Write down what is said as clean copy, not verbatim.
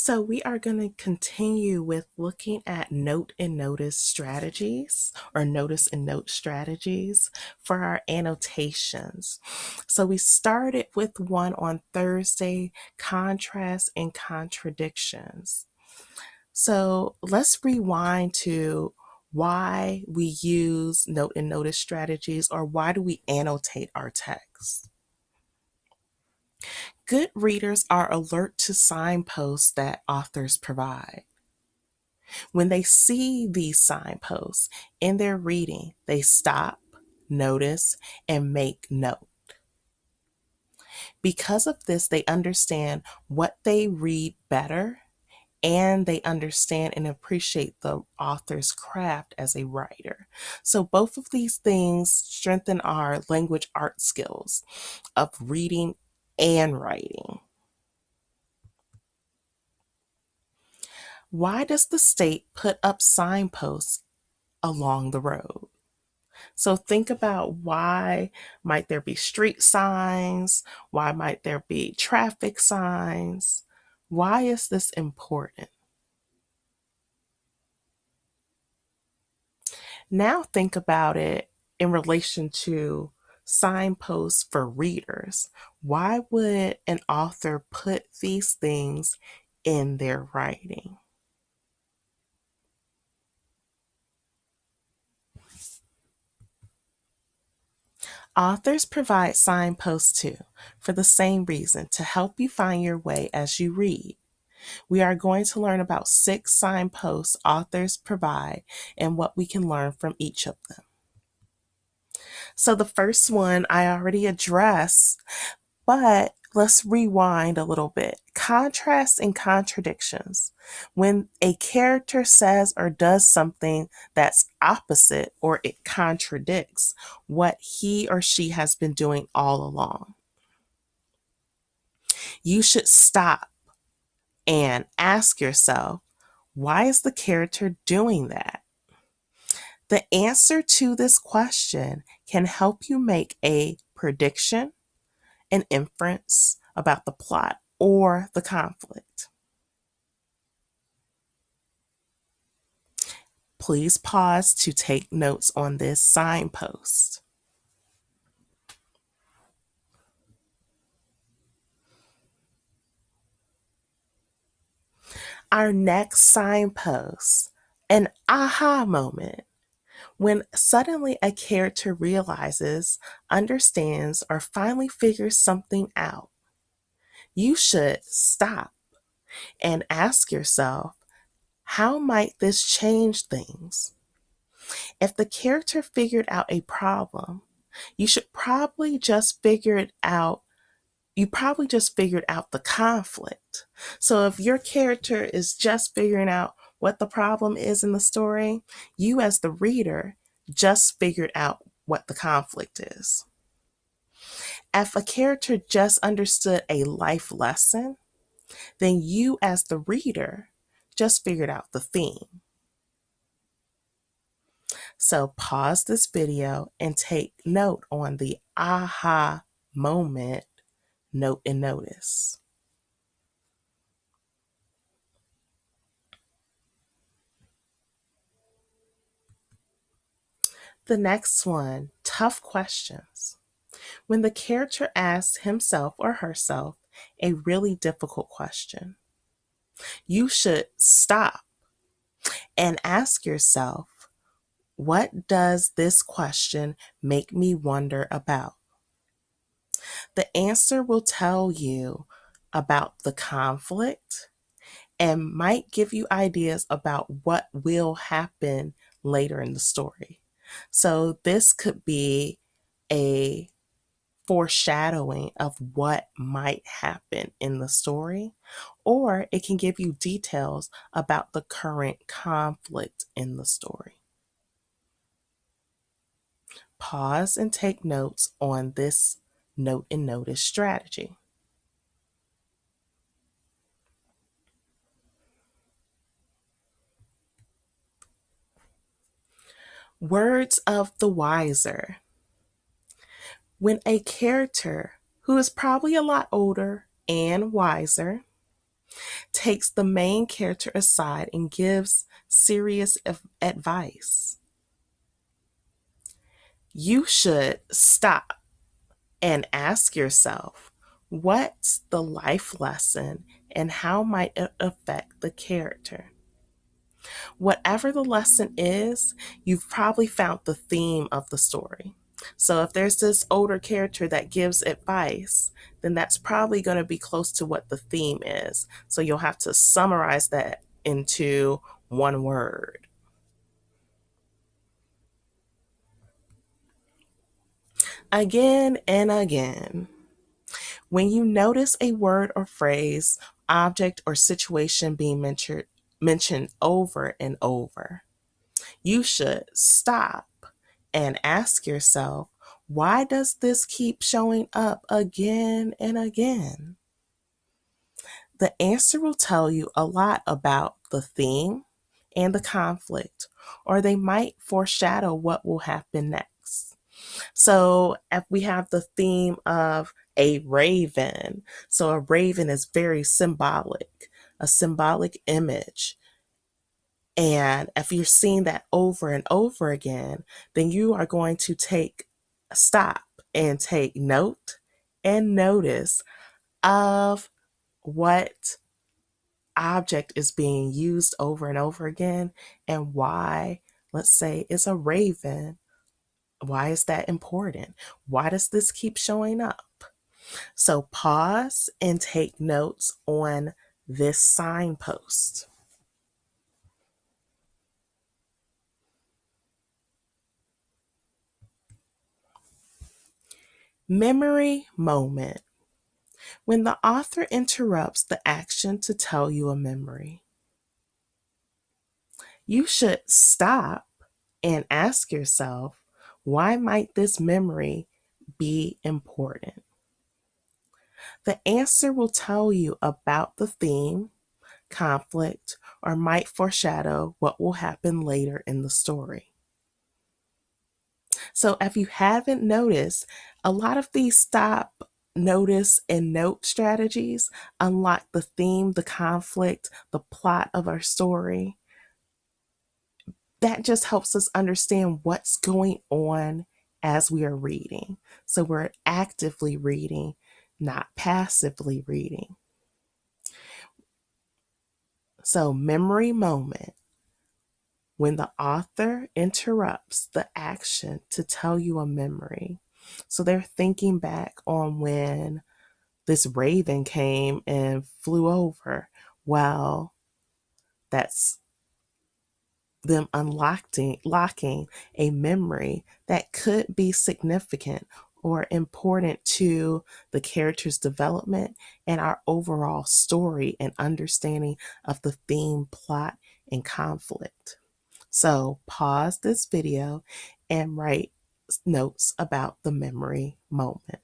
So we are going to continue with looking at note and notice strategies or notice and note strategies for our annotations. So we started with one on Thursday, contrast and contradictions. So let's rewind to why we use note and notice strategies, or why do we annotate our text? Good readers are alert to signposts that authors provide. When they see these signposts in their reading, they stop, notice, and make note. Because of this, they understand what they read better, and they understand and appreciate the author's craft as a writer. So both of these things strengthen our language art skills of reading and writing. Why does the state put up signposts along the road? So think about, why might there be street signs? Why might there be traffic signs? Why is this important? Now think about it in relation to signposts for readers. Why would an author put these things in their writing? Authors provide signposts too, for the same reason, to help you find your way as you read. We are going to learn about 6 signposts authors provide and what we can learn from each of them. So the first one I already addressed, but let's rewind a little bit. Contrasts and contradictions. When a character says or does something that's opposite, or it contradicts what he or she has been doing all along, you should stop and ask yourself, why is the character doing that? The answer to this question can help you make a prediction, an inference about the plot or the conflict. Please pause to take notes on this signpost. Our next signpost, an aha moment. When suddenly a character realizes, understands, or finally figures something out, you should stop and ask yourself, how might this change things? If the character figured out a problem, you should probably just figure it out. You probably just figured out the conflict. So if your character is just figuring out what the problem is in the story, you as the reader just figured out what the conflict is. If a character just understood a life lesson, then you as the reader just figured out the theme. So pause this video and take note on the aha moment, note and notice. The next one, tough questions. When the character asks himself or herself a really difficult question, you should stop and ask yourself, what does this question make me wonder about? The answer will tell you about the conflict and might give you ideas about what will happen later in the story. So this could be a foreshadowing of what might happen in the story, or it can give you details about the current conflict in the story. Pause and take notes on this note and notice strategy. Words of the wiser. When a character who is probably a lot older and wiser takes the main character aside and gives serious advice. You should stop and ask yourself, what's the life lesson and how might it affect the character? Whatever the lesson is, you've probably found the theme of the story. So if there's this older character that gives advice, then that's probably going to be close to what the theme is. So you'll have to summarize that into one word. Again and again. When you notice a word or phrase, object, or situation being mentioned over and over, you should stop and ask yourself, why does this keep showing up again and again? The answer will tell you a lot about the theme and the conflict, or they might foreshadow what will happen next. So if we have the theme of a raven, so a raven is very symbolic, a symbolic image. And if you're seeing that over and over again, then you are going to take a stop and take note and notice of what object is being used over and over again and why. Let's say it's a raven. Why is that important? Why does this keep showing up? So pause and take notes on this signpost. Memory moment. When the author interrupts the action to tell you a memory, you should stop and ask yourself, why might this memory be important? The answer will tell you about the theme, conflict, or might foreshadow what will happen later in the story. So if you haven't noticed, a lot of these stop, notice, and note strategies unlock the theme, the conflict, the plot of our story. That just helps us understand what's going on as we are reading. So we're actively reading, not passively reading. So, memory moment. When the author interrupts the action to tell you a memory. So they're thinking back on when this raven came and flew over. Well, that's them locking a memory that could be significant or important to the character's development and our overall story and understanding of the theme, plot, and conflict. So pause this video and write notes about the memory moment.